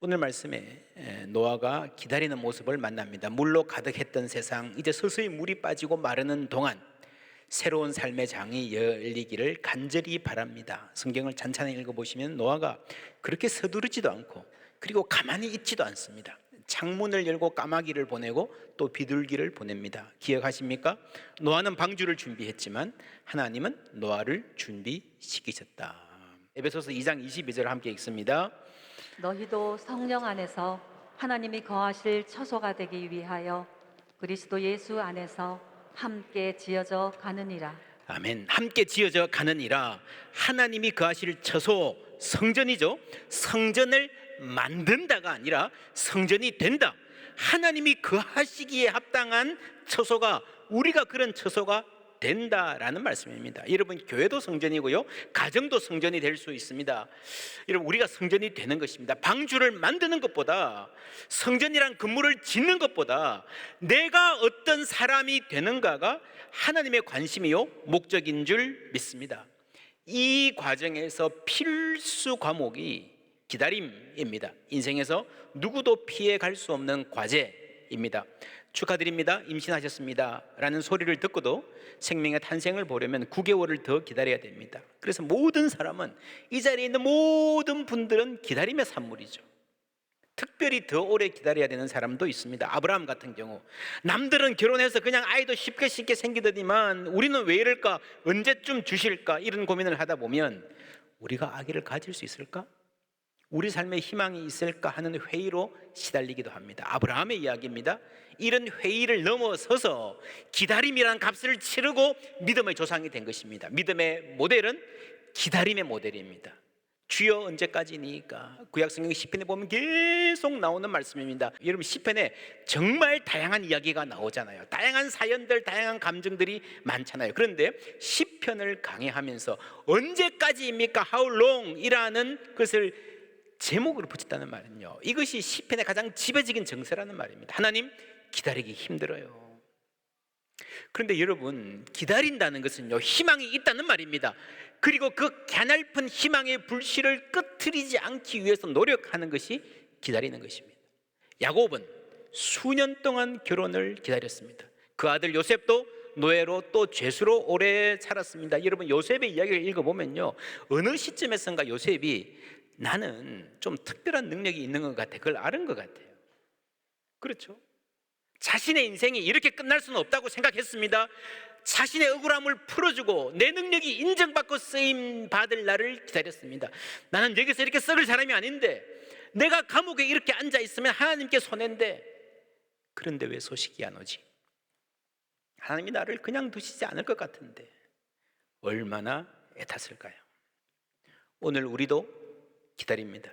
오늘 말씀에 노아가 기다리는 모습을 만납니다. 물로 가득했던 세상, 이제 서서히 물이 빠지고 마르는 동안 새로운 삶의 장이 열리기를 간절히 바랍니다. 성경을 찬찬히 읽어보시면 노아가 그렇게 서두르지도 않고 그리고 가만히 있지도 않습니다. 창문을 열고 까마귀를 보내고 또 비둘기를 보냅니다. 기억하십니까? 노아는 방주를 준비했지만 하나님은 노아를 준비시키셨다. 에베소서 2장 22절 함께 읽습니다. 너희도 성령 안에서 하나님이 거하실 처소가 되기 위하여 그리스도 예수 안에서 함께 지어져 가느니라. 아멘. 함께 지어져 가느니라. 하나님이 거하실 처소, 성전이죠. 성전을 만든다가 아니라 성전이 된다. 하나님이 거하시기에 합당한 처소가, 우리가 그런 처소가 된다라는 말씀입니다. 여러분, 교회도 성전이고요, 가정도 성전이 될 수 있습니다. 여러분, 우리가 성전이 되는 것입니다. 방주를 만드는 것보다, 성전이란 건물을 짓는 것보다 내가 어떤 사람이 되는가가 하나님의 관심이요 목적인 줄 믿습니다. 이 과정에서 필수 과목이 기다림입니다. 인생에서 누구도 피해갈 수 없는 과제입니다. 축하드립니다, 임신하셨습니다 라는 소리를 듣고도 생명의 탄생을 보려면 9개월을 더 기다려야 됩니다. 그래서 모든 사람은, 이 자리에 있는 모든 분들은 기다림의 산물이죠. 특별히 더 오래 기다려야 되는 사람도 있습니다. 아브라함 같은 경우, 남들은 결혼해서 그냥 아이도 쉽게 생기더니만 우리는 왜 이럴까, 언제쯤 주실까, 이런 고민을 하다 보면 우리가 아기를 가질 수 있을까, 우리 삶에 희망이 있을까 하는 회의로 시달리기도 합니다. 아브라함의 이야기입니다. 이런 회의를 넘어서서 기다림이라는 값을 치르고 믿음의 조상이 된 것입니다. 믿음의 모델은 기다림의 모델입니다. 주여 언제까지니까, 구약성경 시편에 보면 계속 나오는 말씀입니다. 여러분, 시편에 정말 다양한 이야기가 나오잖아요. 다양한 사연들, 다양한 감정들이 많잖아요. 그런데 시편을 강해하면서 언제까지입니까? How long? 이라는 것을 제목으로 붙였다는 말은요, 이것이 시편의 가장 지배적인 정서라는 말입니다. 하나님, 기다리기 힘들어요. 그런데 여러분, 기다린다는 것은요, 희망이 있다는 말입니다. 그리고 그 가냘픈 희망의 불씨를 끄트리지 않기 위해서 노력하는 것이 기다리는 것입니다. 야곱은 수년 동안 결혼을 기다렸습니다. 그 아들 요셉도 노예로 또 죄수로 오래 살았습니다. 여러분, 요셉의 이야기를 읽어보면요, 어느 시점에선가 요셉이 나는 좀 특별한 능력이 있는 것 같아, 그걸 아는 것 같아요. 그렇죠? 자신의 인생이 이렇게 끝날 수는 없다고 생각했습니다. 자신의 억울함을 풀어주고 내 능력이 인정받고 쓰임 받을 날을 기다렸습니다. 나는 여기서 이렇게 썩을 사람이 아닌데, 내가 감옥에 이렇게 앉아 있으면 하나님께 손해인데, 그런데 왜 소식이 안 오지? 하나님이 나를 그냥 두시지 않을 것 같은데 얼마나 애탔을까요? 오늘 우리도 기다립니다.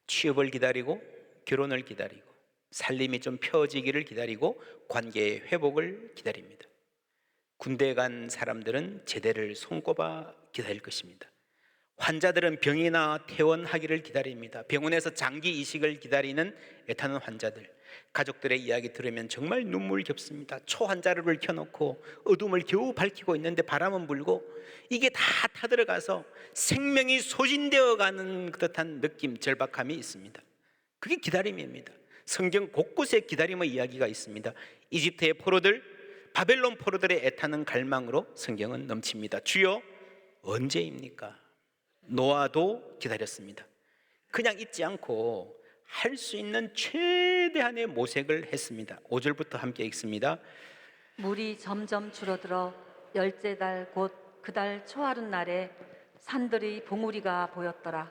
취업을 기다리고, 결혼을 기다리고, 살림이 좀 펴지기를 기다리고, 관계의 회복을 기다립니다. 군대에 간 사람들은 제대를 손꼽아 기다릴 것입니다. 환자들은 병이나 퇴원하기를 기다립니다. 병원에서 장기 이식을 기다리는 애타는 환자들, 가족들의 이야기 들으면 정말 눈물겹습니다. 초환자료를 켜놓고 어둠을 겨우 밝히고 있는데 바람은 불고, 이게 다 타들어가서 생명이 소진되어 가는 듯한 느낌, 절박함이 있습니다. 그게 기다림입니다. 성경 곳곳에 기다림의 이야기가 있습니다. 이집트의 포로들, 바벨론 포로들의 애타는 갈망으로 성경은 넘칩니다. 주여 언제입니까? 노아도 기다렸습니다. 그냥 있지 않고 할 수 있는 최대한의 모색을 했습니다. 5절부터 함께 읽습니다. 물이 점점 줄어들어 열째 달 곧 그 달 초하룻 날에 산들의 봉우리가 보였더라.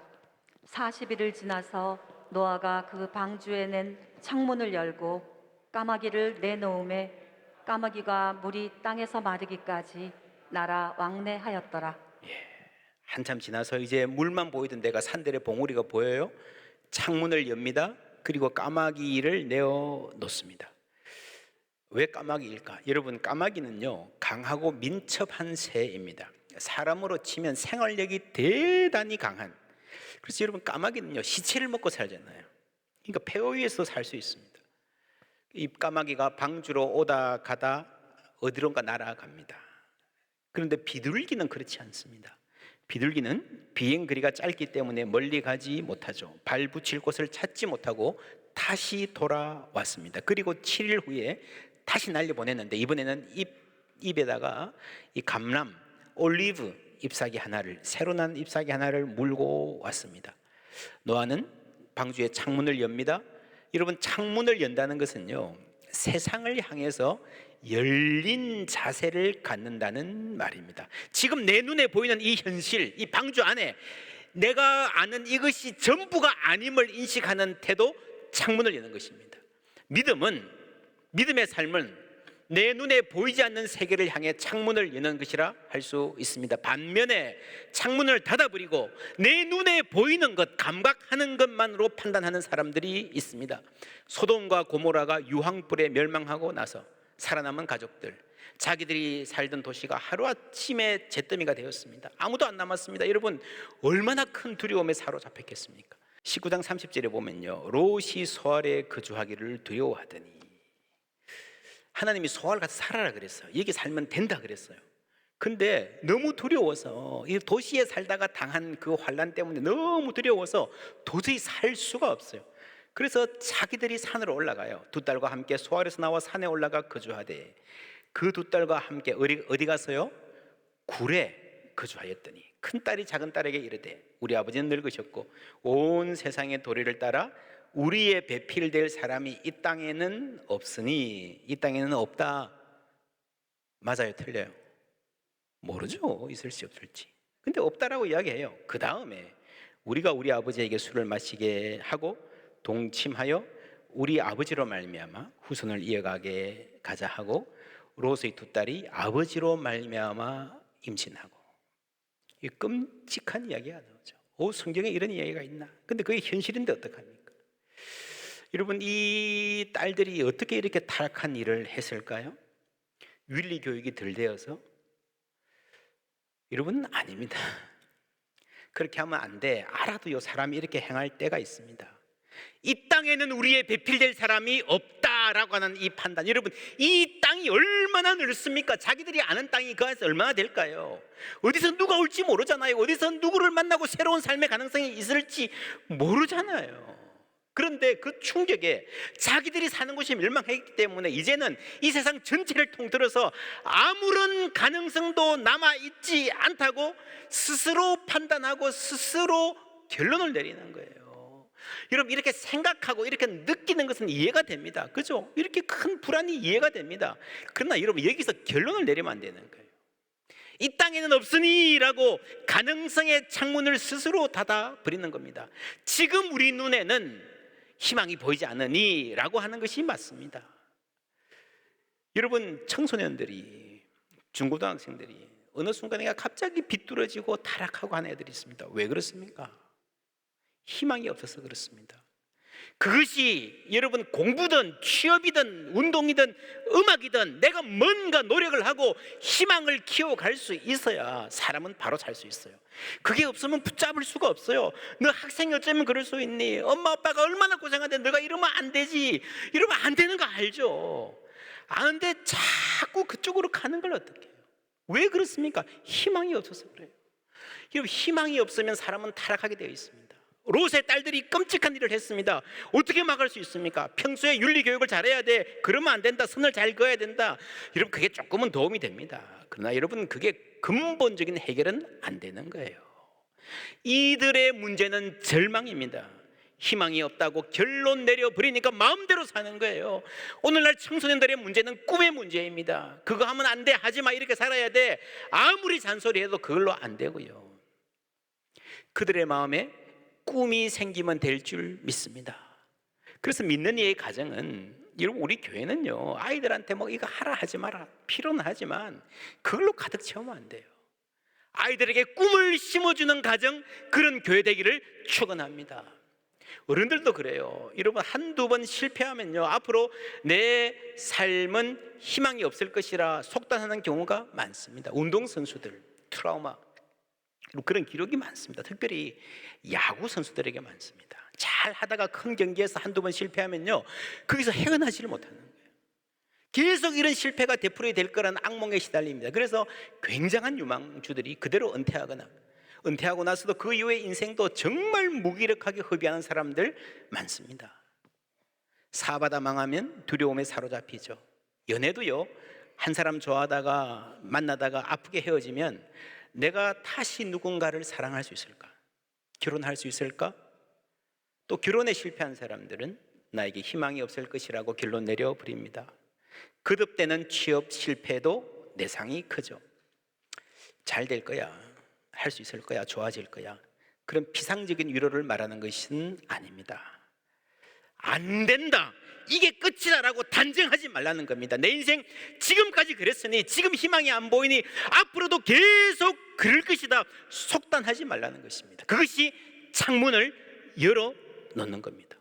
40일을 지나서 노아가 그 방주에 낸 창문을 열고 까마귀를 내놓음에 까마귀가 물이 땅에서 마르기까지 날아 왕래하였더라. 한참 지나서 이제 물만 보이던 데가 산들의 봉우리가 보여요. 창문을 엽니다. 그리고 까마귀를 내어 놓습니다. 왜 까마귀일까? 여러분, 까마귀는요, 강하고 민첩한 새입니다. 사람으로 치면 생활력이 대단히 강한, 그래서 여러분, 까마귀는요 시체를 먹고 살잖아요. 그러니까 폐허 위에서 살 수 있습니다. 이 까마귀가 방주로 오다 가다 어디론가 날아갑니다. 그런데 비둘기는 그렇지 않습니다. 비둘기는 비행 거리가 짧기 때문에 멀리 가지 못하죠. 발 붙일 곳을 찾지 못하고 다시 돌아왔습니다. 그리고 7일 후에 다시 날려보냈는데 이번에는 입에다가 이 감람, 올리브 잎사귀 하나를, 새로 난 잎사귀 하나를 물고 왔습니다. 노아는 방주의 창문을 엽니다. 여러분, 창문을 연다는 것은요, 세상을 향해서 열린 자세를 갖는다는 말입니다. 지금 내 눈에 보이는 이 현실, 이 방주 안에 내가 아는 이것이 전부가 아님을 인식하는 태도, 창문을 여는 것입니다. 믿음의 삶은 내 눈에 보이지 않는 세계를 향해 창문을 여는 것이라 할 수 있습니다. 반면에 창문을 닫아버리고 내 눈에 보이는 것, 감각하는 것만으로 판단하는 사람들이 있습니다. 소돔과 고모라가 유황불에 멸망하고 나서 살아남은 가족들, 자기들이 살던 도시가 하루아침에 잿더미가 되었습니다. 아무도 안 남았습니다. 여러분, 얼마나 큰 두려움에 사로잡혔겠습니까? 19장 30절에 보면요, 롯이 소알에 거주하기를 두려워하더니, 하나님이 소알 가서 살아라 그랬어요. 여기 살면 된다 그랬어요. 근데 너무 두려워서, 이 도시에 살다가 당한 그 환난 때문에 너무 두려워서 도저히 살 수가 없어요. 그래서 자기들이 산으로 올라가요. 두 딸과 함께 소알에서 나와 산에 올라가 거주하되, 그 두 딸과 함께 어디 가서요? 굴에 거주하였더니 큰 딸이 작은 딸에게 이르되, 우리 아버지는 늙으셨고 온 세상의 도리를 따라 우리의 배필될 사람이 이 땅에는 없으니, 이 땅에는 없다. 맞아요, 틀려요? 모르죠, 있을지 없을지. 근데 없다라고 이야기해요. 그 다음에 우리가 우리 아버지에게 술을 마시게 하고 동침하여 우리 아버지로 말미암아 후손을 이어가게 가자 하고, 롯의 두 딸이 아버지로 말미암아 임신하고. 이 끔찍한 이야기가 나오죠. 성경에 이런 이야기가 있나? 근데 그게 현실인데 어떡합니까? 여러분, 이 딸들이 어떻게 이렇게 타락한 일을 했을까요? 윤리 교육이 덜 되어서? 여러분, 아닙니다. 그렇게 하면 안 돼. 알아도요, 사람이 이렇게 행할 때가 있습니다. 이 땅에는 우리의 배필될 사람이 없다라고 하는 이 판단, 여러분, 이 땅이 얼마나 넓습니까? 자기들이 아는 땅이 그 안에서 얼마나 될까요? 어디서 누가 올지 모르잖아요. 어디서 누구를 만나고 새로운 삶의 가능성이 있을지 모르잖아요. 그런데 그 충격에 자기들이 사는 곳이 멸망했기 때문에 이제는 이 세상 전체를 통틀어서 아무런 가능성도 남아있지 않다고 스스로 판단하고 스스로 결론을 내리는 거예요. 여러분, 이렇게 생각하고 이렇게 느끼는 것은 이해가 됩니다. 그죠? 이렇게 큰 불안이 이해가 됩니다. 그러나 여러분, 여기서 결론을 내리면 안 되는 거예요. 이 땅에는 없으니 라고 가능성의 창문을 스스로 닫아버리는 겁니다. 지금 우리 눈에는 희망이 보이지 않으니 라고 하는 것이 맞습니다. 여러분, 청소년들이, 중고등학생들이 어느 순간에 갑자기 비뚤어지고 타락하고 하는 애들이 있습니다. 왜 그렇습니까? 희망이 없어서 그렇습니다. 그것이 여러분 공부든 취업이든 운동이든 음악이든 내가 뭔가 노력을 하고 희망을 키워갈 수 있어야 사람은 바로 살 수 있어요. 그게 없으면 붙잡을 수가 없어요. 너 학생이 어쩌면 그럴 수 있니? 엄마 아빠가 얼마나 고생하는데 너가 이러면 안 되지. 이러면 안 되는 거 알죠? 아는데 자꾸 그쪽으로 가는 걸 어떻게 해요? 왜 그렇습니까? 희망이 없어서 그래요. 여러분, 희망이 없으면 사람은 타락하게 되어 있습니다. 롯의 딸들이 끔찍한 일을 했습니다. 어떻게 막을 수 있습니까? 평소에 윤리교육을 잘해야 돼. 그러면 안 된다. 선을 잘 그어야 된다. 여러분, 그게 조금은 도움이 됩니다. 그러나 여러분, 그게 근본적인 해결은 안 되는 거예요. 이들의 문제는 절망입니다. 희망이 없다고 결론 내려버리니까 마음대로 사는 거예요. 오늘날 청소년들의 문제는 꿈의 문제입니다. 그거 하면 안 돼, 하지 마, 이렇게 살아야 돼. 아무리 잔소리해도 그걸로 안 되고요. 그들의 마음에 꿈이 생기면 될 줄 믿습니다. 그래서 믿는 이의 가정은, 여러분, 우리 교회는요, 아이들한테 뭐 이거 하라 하지 마라 필요는 하지만 그걸로 가득 채우면 안 돼요. 아이들에게 꿈을 심어주는 가정, 그런 교회 되기를 축원합니다. 어른들도 그래요. 여러분, 한두 번 실패하면요, 앞으로 내 삶은 희망이 없을 것이라 속단하는 경우가 많습니다. 운동선수들 트라우마, 그런 기록이 많습니다. 특별히 야구 선수들에게 많습니다. 잘 하다가 큰 경기에서 한두 번 실패하면요, 거기서 헤어나지를 못하는 거예요. 계속 이런 실패가 되풀이 될 거라는 악몽에 시달립니다. 그래서 굉장한 유망주들이 그대로 은퇴하거나 은퇴하고 나서도 그 이후의 인생도 정말 무기력하게 허비하는 사람들 많습니다. 사업하다 망하면 두려움에 사로잡히죠. 연애도요, 한 사람 좋아하다가 만나다가 아프게 헤어지면 내가 다시 누군가를 사랑할 수 있을까? 결혼할 수 있을까? 또 결혼에 실패한 사람들은 나에게 희망이 없을 것이라고 결론 내려버립니다. 거듭되는 취업 실패도 내상이 크죠. 잘 될 거야, 할 수 있을 거야, 좋아질 거야, 그런 피상적인 위로를 말하는 것은 아닙니다. 안 된다, 이게 끝이다라고 단정하지 말라는 겁니다. 내 인생 지금까지 그랬으니, 지금 희망이 안 보이니 앞으로도 계속 그럴 것이다, 속단하지 말라는 것입니다. 그것이 창문을 열어 놓는 겁니다.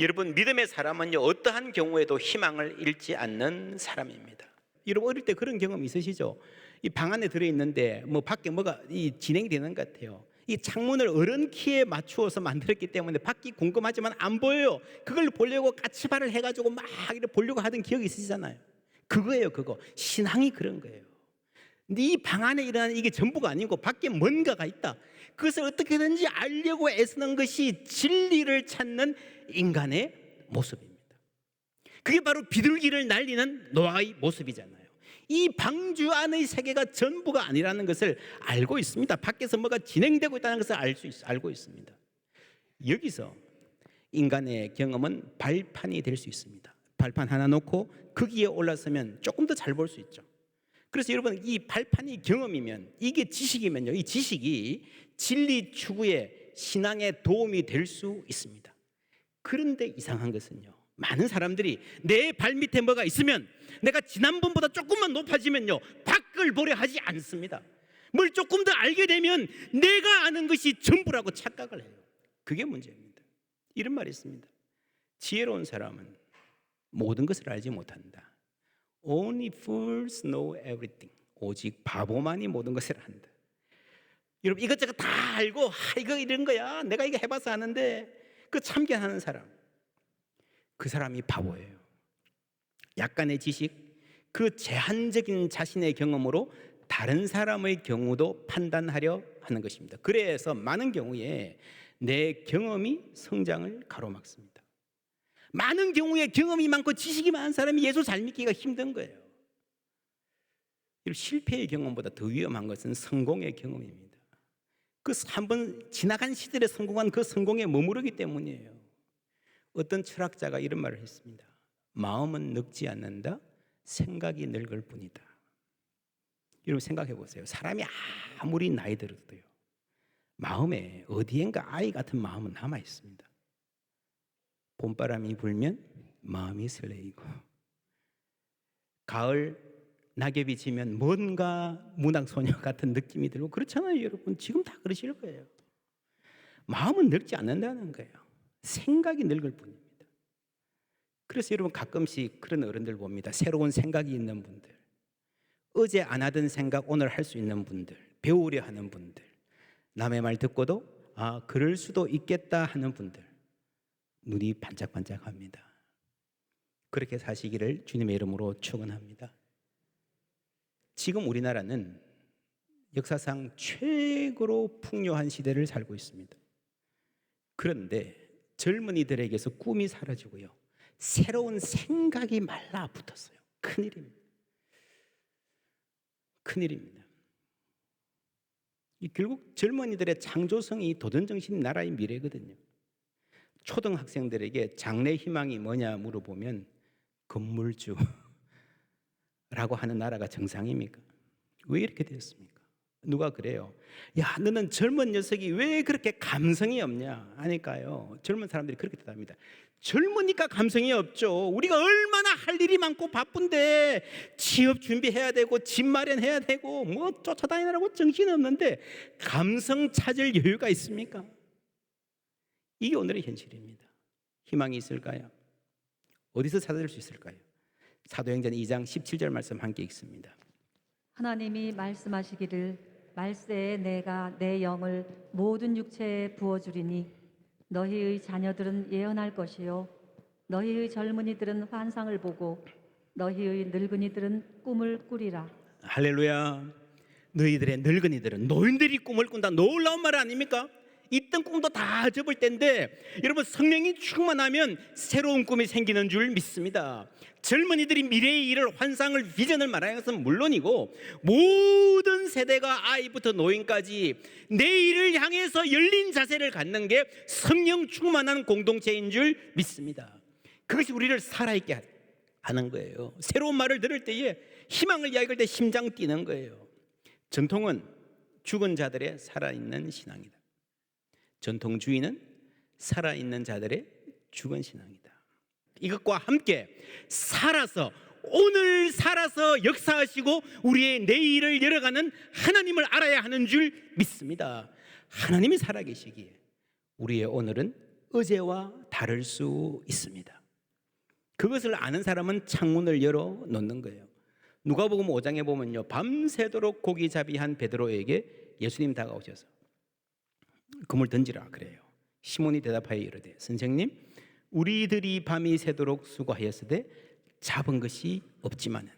여러분, 믿음의 사람은요, 어떠한 경우에도 희망을 잃지 않는 사람입니다. 여러분, 어릴 때 그런 경험 있으시죠? 이 방 안에 들어있는데 뭐 밖에 뭐가 진행이 되는 것 같아요. 이 창문을 어른 키에 맞추어서 만들었기 때문에 밖이 궁금하지만 안 보여요. 그걸 보려고 까치발을 해가지고 막 이렇게 보려고 하던 기억이 있으시잖아요. 그거예요, 그거. 신앙이 그런 거예요. 근데 이 방 안에 일어나는 이게 전부가 아니고 밖에 뭔가가 있다. 그것을 어떻게든지 알려고 애쓰는 것이 진리를 찾는 인간의 모습입니다. 그게 바로 비둘기를 날리는 노아의 모습이잖아요. 이 방주 안의 세계가 전부가 아니라는 것을 알고 있습니다. 밖에서 뭐가 진행되고 있다는 것을 알고 있습니다. 여기서 인간의 경험은 발판이 될 수 있습니다. 발판 하나 놓고 거기에 올라서면 조금 더 잘 볼 수 있죠. 그래서 여러분, 이 발판이 경험이면, 이게 지식이면요, 이 지식이 진리 추구에, 신앙에 도움이 될 수 있습니다. 그런데 이상한 것은요, 많은 사람들이 내 발밑에 뭐가 있으면, 내가 지난번보다 조금만 높아지면요, 밖을 보려 하지 않습니다. 뭘 조금 더 알게 되면 내가 아는 것이 전부라고 착각을 해요. 그게 문제입니다. 이런 말이 있습니다. 지혜로운 사람은 모든 것을 알지 못한다. Only fools know everything. 오직 바보만이 모든 것을 안다. 여러분, 이것저것 다 알고 이거 이런 거야, 내가 이거 해봐서 아는데, 그 참견하는 사람, 그 사람이 바보예요. 약간의 지식, 그 제한적인 자신의 경험으로 다른 사람의 경우도 판단하려 하는 것입니다. 그래서 많은 경우에 내 경험이 성장을 가로막습니다. 많은 경우에 경험이 많고 지식이 많은 사람이 예수 잘 믿기가 힘든 거예요. 실패의 경험보다 더 위험한 것은 성공의 경험입니다. 그 한번 지나간 시절에 성공한 그 성공에 머무르기 때문이에요. 어떤 철학자가 이런 말을 했습니다. 마음은 늙지 않는다, 생각이 늙을 뿐이다. 여러분, 생각해 보세요. 사람이 아무리 나이 들어도요, 마음에 어디엔가 아이 같은 마음은 남아 있습니다. 봄바람이 불면 마음이 설레이고, 가을 낙엽이 지면 뭔가 문학소녀 같은 느낌이 들고, 그렇잖아요. 여러분, 지금 다 그러실 거예요. 마음은 늙지 않는다는 거예요. 생각이 늙을 뿐입니다. 그래서 여러분, 가끔씩 그런 어른들 봅니다. 새로운 생각이 있는 분들, 어제 안 하던 생각 오늘 할 수 있는 분들, 배우려 하는 분들, 남의 말 듣고도 그럴 수도 있겠다 하는 분들, 눈이 반짝반짝합니다. 그렇게 사시기를 주님의 이름으로 축원합니다. 지금 우리나라는 역사상 최고로 풍요한 시대를 살고 있습니다. 그런데 젊은이들에게서 꿈이 사라지고요, 새로운 생각이 말라붙었어요. 큰일입니다. 큰일입니다. 결국 젊은이들의 창조성이 도전정신 나라의 미래거든요. 초등학생들에게 장래 희망이 뭐냐 물어보면 건물주라고 하는 나라가 정상입니까? 왜 이렇게 됐습니까? 누가 그래요? 야, 너는 젊은 녀석이 왜 그렇게 감성이 없냐 하니까요, 젊은 사람들이 그렇게 대답합니다. 젊으니까 감성이 없죠. 우리가 얼마나 할 일이 많고 바쁜데 취업 준비해야 되고 집 마련해야 되고 뭐 쫓아다니느라고 정신이 없는데 감성 찾을 여유가 있습니까? 이게 오늘의 현실입니다. 희망이 있을까요? 어디서 찾을 수 있을까요? 사도행전 2장 17절 말씀 함께 읽습니다. 하나님이 말씀하시기를 말세에 내가 내 영을 모든 육체에 부어주리니 너희의 자녀들은 예언할 것이요 너희의 젊은이들은 환상을 보고 너희의 늙은이들은 꿈을 꾸리라. 할렐루야. 너희들의 늙은이들은 노인들이 꿈을 꾼다. 놀라운 말 아닙니까? 있던 꿈도 다 접을 때인데 여러분, 성령이 충만하면 새로운 꿈이 생기는 줄 믿습니다. 젊은이들이 미래의 일을, 환상을, 비전을 말하는 것은 물론이고 모든 세대가 아이부터 노인까지 내일을 향해서 열린 자세를 갖는 게 성령 충만한 공동체인 줄 믿습니다. 그것이 우리를 살아있게 하는 거예요. 새로운 말을 들을 때에 희망을 이야기할 때 심장 뛰는 거예요. 전통은 죽은 자들의 살아있는 신앙이다. 전통주의는 살아있는 자들의 죽은 신앙이다. 이것과 함께 오늘 살아서 역사하시고 우리의 내일을 열어가는 하나님을 알아야 하는 줄 믿습니다. 하나님이 살아계시기에 우리의 오늘은 어제와 다를 수 있습니다. 그것을 아는 사람은 창문을 열어 놓는 거예요. 누가복음 5장에 보면요, 밤새도록 고기잡이한 베드로에게 예수님 다가오셔서 그물 던지라 그래요. 시몬이 대답하여 이르되 선생님, 우리들이 밤이 새도록 수고하였으되 잡은 것이 없지만은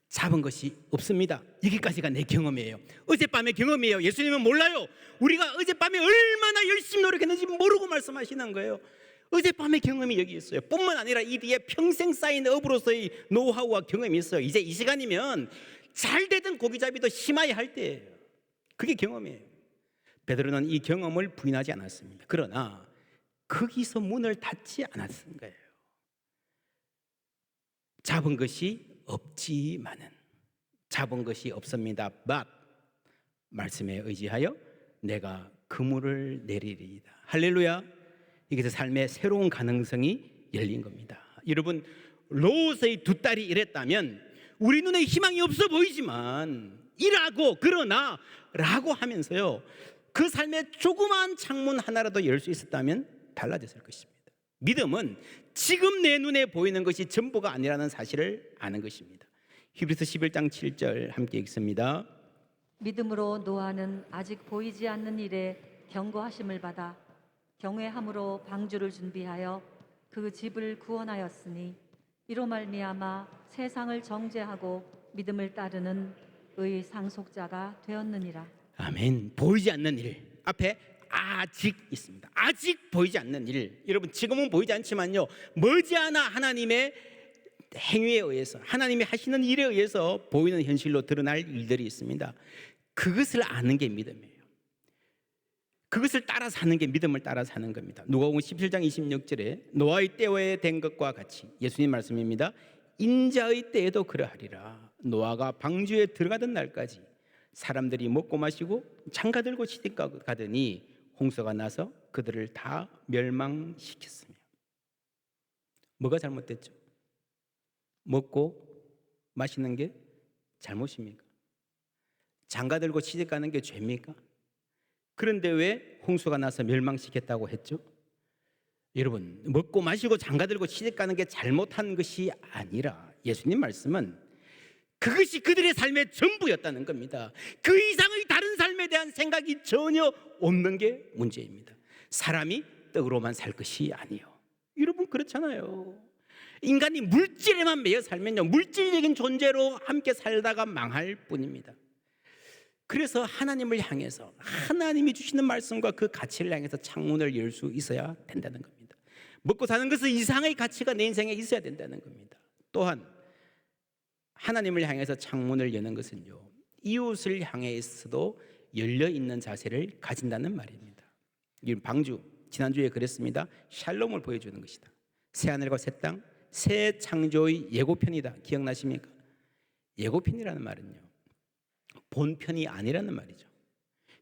잡은 것이 없습니다. 여기까지가 내 경험이에요. 어젯밤의 경험이에요. 예수님은 몰라요. 우리가 어젯밤에 얼마나 열심히 노력했는지 모르고 말씀하시는 거예요. 어젯밤의 경험이 여기 있어요. 뿐만 아니라 이 뒤에 평생 쌓인 업으로서의 노하우와 경험이 있어요. 이제 이 시간이면 잘 되던 고기잡이도 심하야 할 때예요. 그게 경험이에요. 베드로는 이 경험을 부인하지 않았습니다. 그러나 거기서 문을 닫지 않았은 거예요. 잡은 것이 없지만은, 잡은 것이 없습니다. but 말씀에 의지하여 내가 그물을 내리리이다. 할렐루야. 이게 삶의 새로운 가능성이 열린 겁니다. 여러분, 롯의 두 딸이 이랬다면 우리 눈에 희망이 없어 보이지만 일하고 그러나 라고 하면서요, 그 삶의 조그마한 창문 하나라도 열 수 있었다면 달라졌을 것입니다. 믿음은 지금 내 눈에 보이는 것이 전부가 아니라는 사실을 아는 것입니다. 히브리서 11장 7절 함께 읽습니다. 믿음으로 노아는 아직 보이지 않는 일에 경고하심을 받아 경외함으로 방주를 준비하여 그 집을 구원하였으니 이로 말미암아 세상을 정죄하고 믿음을 따르는 의 상속자가 되었느니라. 아멘. 보이지 않는 일 앞에 아직 있습니다. 아직 보이지 않는 일. 여러분, 지금은 보이지 않지만요, 머지않아 하나님의 행위에 의해서, 하나님이 하시는 일에 의해서 보이는 현실로 드러날 일들이 있습니다. 그것을 아는 게 믿음이에요. 그것을 따라 사는 게 믿음을 따라 사는 겁니다. 누가복음 17장 26절에 노아의 때에 된 것과 같이, 예수님 말씀입니다. 인자의 때에도 그러하리라. 노아가 방주에 들어가던 날까지 사람들이 먹고 마시고 장가들고 시집가더니 홍수가 나서 그들을 다 멸망시켰으며. 뭐가 잘못됐죠? 먹고 마시는 게 잘못입니까? 장가들고 시집가는 게 죄입니까? 그런데 왜 홍수가 나서 멸망시켰다고 했죠? 여러분, 먹고 마시고 장가들고 시집가는 게 잘못한 것이 아니라 예수님 말씀은 그것이 그들의 삶의 전부였다는 겁니다. 그 이상의 다른 삶에 대한 생각이 전혀 없는 게 문제입니다. 사람이 떡으로만 살 것이 아니요. 여러분, 그렇잖아요. 인간이 물질에만 매여 살면요, 물질적인 존재로 함께 살다가 망할 뿐입니다. 그래서 하나님을 향해서, 하나님이 주시는 말씀과 그 가치를 향해서 창문을 열 수 있어야 된다는 겁니다. 먹고 사는 것은 이상의 가치가 내 인생에 있어야 된다는 겁니다. 또한 하나님을 향해서 창문을 여는 것은요, 이웃을 향해서도 열려있는 자세를 가진다는 말입니다. 이 방주, 지난주에 그랬습니다. 샬롬을 보여주는 것이다. 새하늘과 새 땅, 새 창조의 예고편이다. 기억나십니까? 예고편이라는 말은요, 본편이 아니라는 말이죠.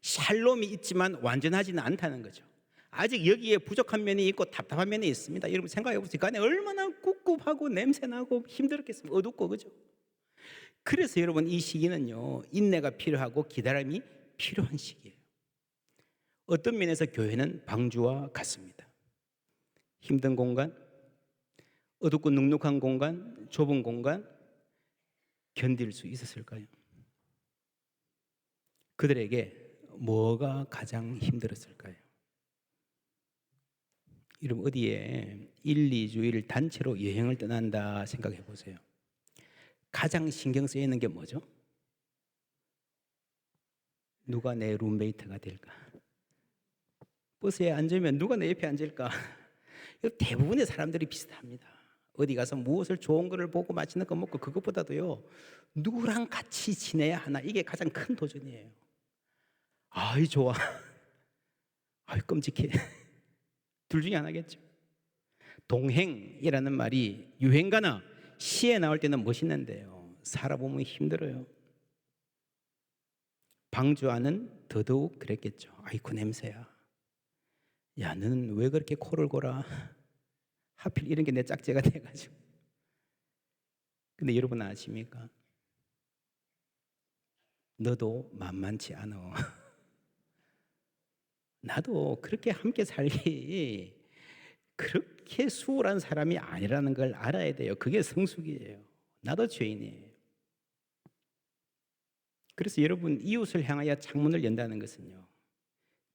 샬롬이 있지만 완전하지는 않다는 거죠. 아직 여기에 부족한 면이 있고 답답한 면이 있습니다. 여러분 생각해 보세요. 그 안에 얼마나 꿉꿉하고 냄새나고 힘들었겠습니까? 어둡고, 그죠? 그래서 여러분, 이 시기는요, 인내가 필요하고 기다림이 필요한 시기예요. 어떤 면에서 교회는 방주와 같습니다. 힘든 공간, 어둡고 눅눅한 공간, 좁은 공간 견딜 수 있었을까요? 그들에게 뭐가 가장 힘들었을까요? 여러분, 어디에 1, 2주일 단체로 여행을 떠난다 생각해 보세요. 가장 신경 쓰이는 게 뭐죠? 누가 내 룸메이트가 될까? 버스에 앉으면 누가 내 옆에 앉을까? 이거 대부분의 사람들이 비슷합니다. 어디 가서 무엇을 좋은 거를 보고 맛있는 거 먹고 그것보다도요, 누구랑 같이 지내야 하나, 이게 가장 큰 도전이에요. 아이 좋아, 아이 끔찍해. 둘 중에 하나겠죠. 동행이라는 말이 유행가나 시에 나올 때는 멋있는데요, 살아보면 힘들어요. 방주아는 더더욱 그랬겠죠. 아이고 냄새야. 야, 너는 왜 그렇게 코를 골아? 하필 이런 게 내 짝재가 돼가지고. 근데 여러분 아십니까? 너도 만만치 않아. 나도 그렇게 함께 살기 그렇게 수월한 사람이 아니라는 걸 알아야 돼요. 그게 성숙이에요. 나도 죄인이에요. 그래서 여러분, 이웃을 향하여 창문을 연다는 것은요,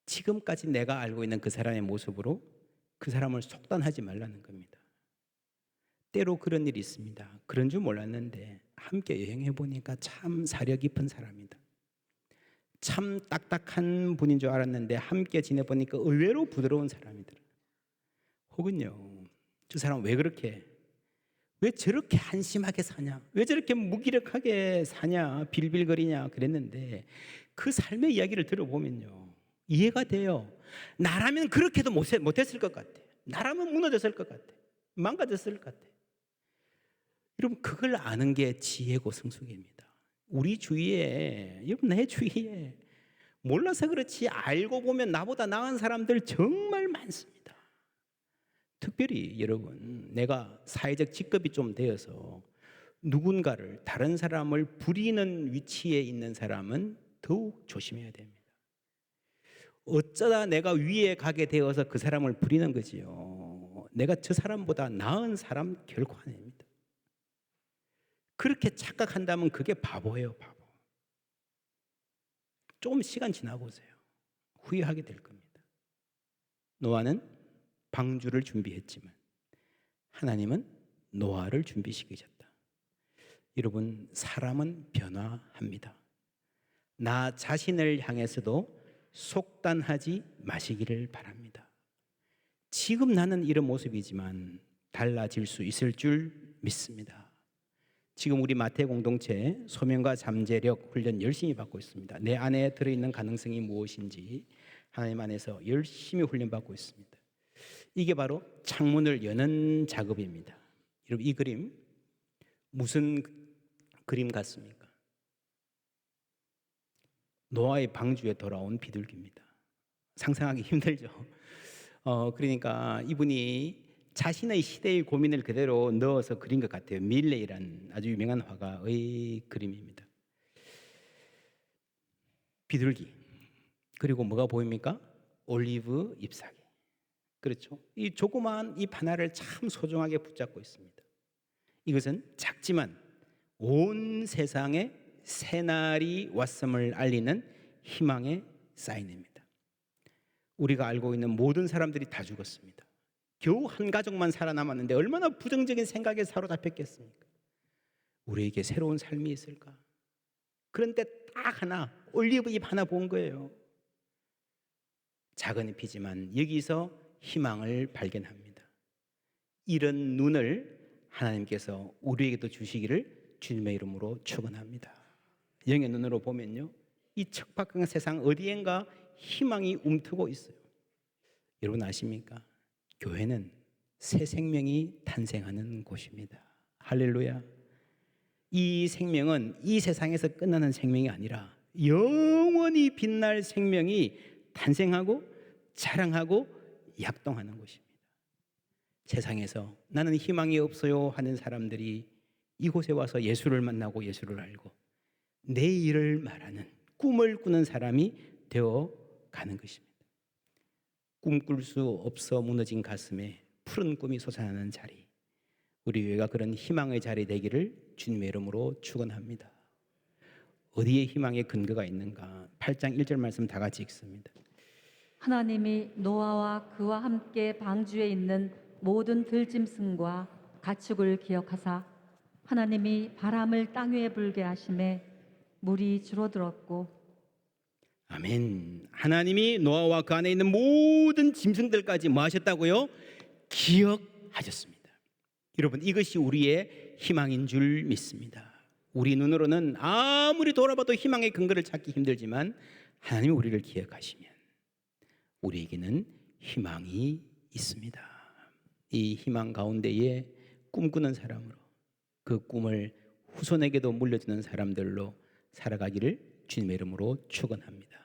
지금까지 내가 알고 있는 그 사람의 모습으로 그 사람을 속단하지 말라는 겁니다. 때로 그런 일이 있습니다. 그런 줄 몰랐는데 함께 여행해 보니까 참 사려 깊은 사람이다. 참 딱딱한 분인 줄 알았는데 함께 지내보니까 의외로 부드러운 사람이더라. 혹은요, 저 사람 왜 그렇게, 왜 저렇게 한심하게 사냐, 왜 저렇게 무기력하게 사냐, 빌빌거리냐 그랬는데 그 삶의 이야기를 들어보면요, 이해가 돼요. 나라면 그렇게도 못했을 것 같아. 나라면 무너졌을 것 같아. 망가졌을 것 같아. 여러분, 그걸 아는 게 지혜고 성숙입니다. 우리 주위에, 여러분 내 주위에 몰라서 그렇지 알고 보면 나보다 나은 사람들 정말 많습니다. 특별히 여러분, 내가 사회적 직급이 좀 되어서 누군가를, 다른 사람을 부리는 위치에 있는 사람은 더욱 조심해야 됩니다. 어쩌다 내가 위에 가게 되어서 그 사람을 부리는 거지요. 내가 저 사람보다 나은 사람 결코 아닙니다. 그렇게 착각한다면 그게 바보예요, 바보. 좀 시간 지나보세요. 후회하게 될 겁니다. 노아는 방주를 준비했지만 하나님은 노아를 준비시키셨다. 여러분, 사람은 변화합니다. 나 자신을 향해서도 속단하지 마시기를 바랍니다. 지금 나는 이런 모습이지만 달라질 수 있을 줄 믿습니다. 지금 우리 마태 공동체 소명과 잠재력 훈련 열심히 받고 있습니다. 내 안에 들어있는 가능성이 무엇인지 하나님 안에서 열심히 훈련받고 있습니다. 이게 바로 창문을 여는 작업입니다. 여러분, 이 그림 무슨 그림 같습니까? 노아의 방주에 돌아온 비둘기입니다. 상상하기 힘들죠. 그러니까 이분이 자신의 시대의 고민을 그대로 넣어서 그린 것 같아요. 밀레이라는 아주 유명한 화가의 그림입니다. 비둘기, 그리고 뭐가 보입니까? 올리브 잎사귀. 그렇죠. 이 조그마한 잎 하나를 참 소중하게 붙잡고 있습니다. 이것은 작지만 온 세상에 새날이 왔음을 알리는 희망의 사인입니다. 우리가 알고 있는 모든 사람들이 다 죽었습니다. 겨우 한 가족만 살아남았는데 얼마나 부정적인 생각에 사로잡혔겠습니까? 우리에게 새로운 삶이 있을까? 그런데 딱 하나, 올리브 잎 하나 본 거예요. 작은 잎이지만 여기서 희망을 발견합니다. 이런 눈을 하나님께서 우리에게도 주시기를 주님의 이름으로 축원합니다. 영의 눈으로 보면요, 이 척박한 세상 어디엔가 희망이 움트고 있어요. 여러분 아십니까? 교회는 새 생명이 탄생하는 곳입니다. 할렐루야. 이 생명은 이 세상에서 끝나는 생명이 아니라 영원히 빛날 생명이 탄생하고 자랑하고 약동하는 곳입니다. 세상에서 나는 희망이 없어요 하는 사람들이 이곳에 와서 예수를 만나고 예수를 알고 내일을 말하는, 꿈을 꾸는 사람이 되어 가는 것입니다. 꿈꿀 수 없어 무너진 가슴에 푸른 꿈이 솟아나는 자리, 우리 교회가 그런 희망의 자리 되기를 주님의 이름으로 축원합니다. 어디에 희망의 근거가 있는가? 8장 1절 말씀 다 같이 읽습니다. 하나님이 노아와 그와 함께 방주에 있는 모든 들짐승과 가축을 기억하사 하나님이 바람을 땅 위에 불게 하심에 물이 줄어들었고. 아멘. 하나님이 노아와 그 안에 있는 모든 짐승들까지 뭐 하셨다고요? 기억하셨습니다. 여러분, 이것이 우리의 희망인 줄 믿습니다. 우리 눈으로는 아무리 돌아봐도 희망의 근거를 찾기 힘들지만 하나님이 우리를 기억하시면 우리에게는 희망이 있습니다. 이 희망 가운데에 꿈꾸는 사람으로, 그 꿈을 후손에게도 물려주는 사람들로 살아가기를 주님의 이름으로 축원합니다.